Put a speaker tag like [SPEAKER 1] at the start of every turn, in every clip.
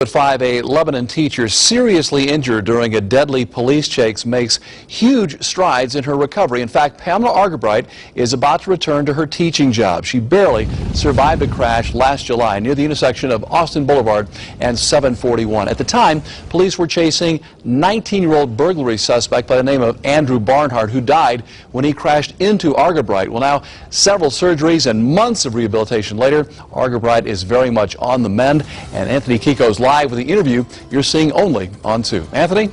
[SPEAKER 1] At 5, a Lebanon teacher seriously injured during a deadly police chase makes huge strides in her recovery. In fact, Pamela Argabright is about to return to her teaching job. She barely survived a crash last July near the intersection of Austin Boulevard and 741. At the time, police were chasing 19-year-old burglary suspect by the name of Andrew Barnhart, who died when he crashed into Argabright. Well, now, several surgeries and months of rehabilitation later, Argabright is very much on the mend, and Anthony Kiko's live with the interview you're seeing only on 2. Anthony?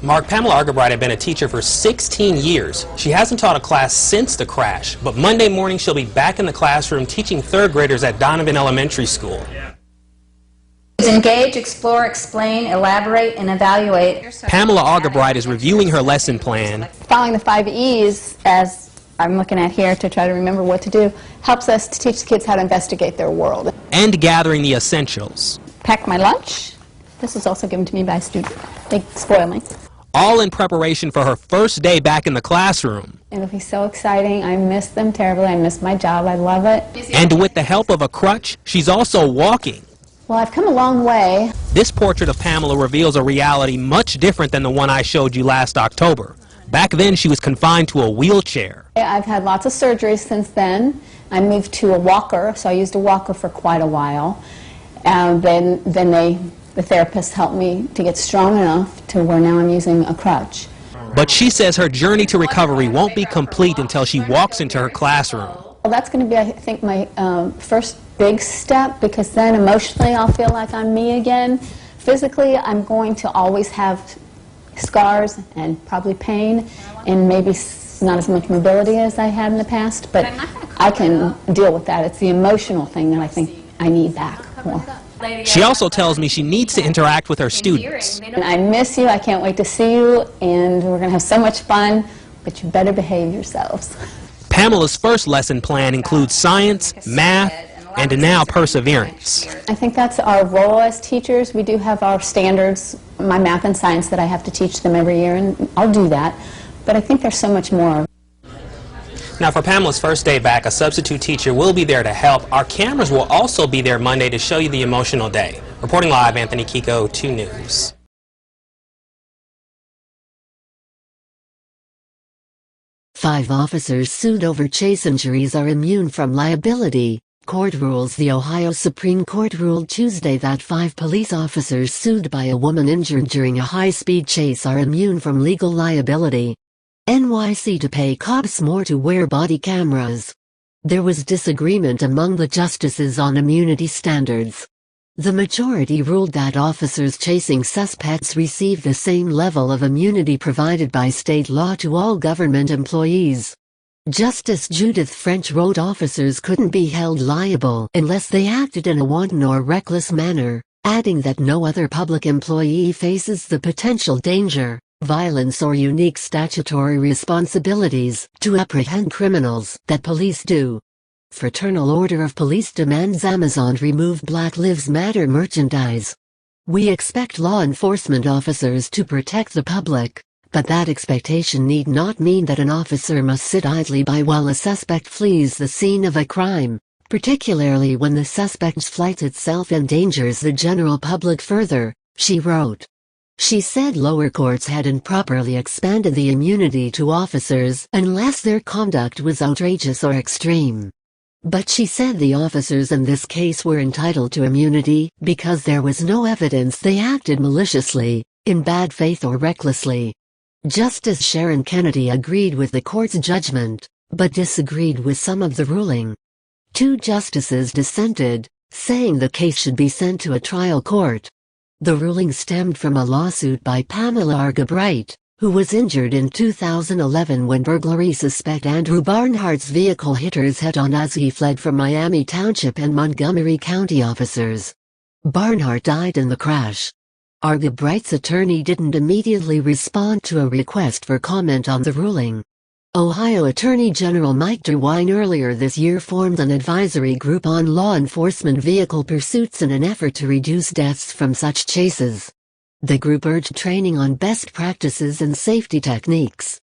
[SPEAKER 2] Mark, Pamela Argabright had been a teacher for 16 years. She hasn't taught a class since the crash, but Monday morning she'll be back in the classroom teaching third graders at Donovan Elementary School.
[SPEAKER 3] Engage, explore, explain, elaborate, and evaluate.
[SPEAKER 2] Pamela Argabright is reviewing her lesson plan.
[SPEAKER 3] Following the 5 E's, as I'm looking at here to try to remember what to do, helps us to teach the kids how to investigate their world.
[SPEAKER 2] And gathering the essentials.
[SPEAKER 3] Pack my lunch. This was also given to me by a student. They spoil me.
[SPEAKER 2] All in preparation for her first day back in the classroom.
[SPEAKER 3] It'll be so exciting. I miss them terribly. I miss my job. I love it.
[SPEAKER 2] And with the help of a crutch, she's also walking.
[SPEAKER 3] Well, I've come a long way.
[SPEAKER 2] This portrait of Pamela reveals a reality much different than the one I showed you last October. Back then, she was confined to a wheelchair.
[SPEAKER 3] I've had lots of surgeries since then. I moved to a walker, so I used a walker for quite a while. And then the therapist helped me to get strong enough to where now I'm using a crutch.
[SPEAKER 2] But she says her journey to recovery won't be complete until she walks into her classroom.
[SPEAKER 3] Well, that's going to be, I think, my first big step, because then emotionally I'll feel like I'm me again. Physically, I'm going to always have scars and probably pain, and maybe not as much mobility as I had in the past, but I can deal with that. It's the emotional thing that I think I need back more.
[SPEAKER 2] She also tells me she needs to interact with her students.
[SPEAKER 3] And I miss you. I can't wait to see you, and we're going to have so much fun, but you better behave yourselves.
[SPEAKER 2] Pamela's first lesson plan includes science, math, and now perseverance.
[SPEAKER 3] I think that's our role as teachers. We do have our standards, my math and science, that I have to teach them every year, and I'll do that. But I think there's so much more.
[SPEAKER 2] Now, for Pamela's first day back, a substitute teacher will be there to help. Our cameras will also be there Monday to show you the emotional day. Reporting live, Anthony Kiko, 2 News.
[SPEAKER 4] Five officers sued over chase injuries are immune from liability. Court rules. The Ohio Supreme Court ruled Tuesday that 5 police officers sued by a woman injured during a high-speed chase are immune from legal liability. NYC to pay cops more to wear body cameras. There was disagreement among the justices on immunity standards. The majority ruled that officers chasing suspects receive the same level of immunity provided by state law to all government employees. Justice Judith French wrote officers couldn't be held liable unless they acted in a wanton or reckless manner, adding that no other public employee faces the potential danger, violence or unique statutory responsibilities to apprehend criminals that police do. Fraternal Order of Police demands Amazon remove Black Lives Matter merchandise. We expect law enforcement officers to protect the public, but that expectation need not mean that an officer must sit idly by while a suspect flees the scene of a crime, particularly when the suspect's flight itself endangers the general public further, she wrote. She said lower courts had improperly expanded the immunity to officers unless their conduct was outrageous or extreme. But she said the officers in this case were entitled to immunity because there was no evidence they acted maliciously, in bad faith or recklessly. Justice Sharon Kennedy agreed with the court's judgment, but disagreed with some of the ruling. 2 justices dissented, saying the case should be sent to a trial court. The ruling stemmed from a lawsuit by Pamela Argabright, who was injured in 2011 when burglary suspect Andrew Barnhart's vehicle hit her head-on as he fled from Miami Township and Montgomery County officers. Barnhart died in the crash. Argabright's attorney didn't immediately respond to a request for comment on the ruling. Ohio Attorney General Mike DeWine earlier this year formed an advisory group on law enforcement vehicle pursuits in an effort to reduce deaths from such chases. The group urged training on best practices and safety techniques.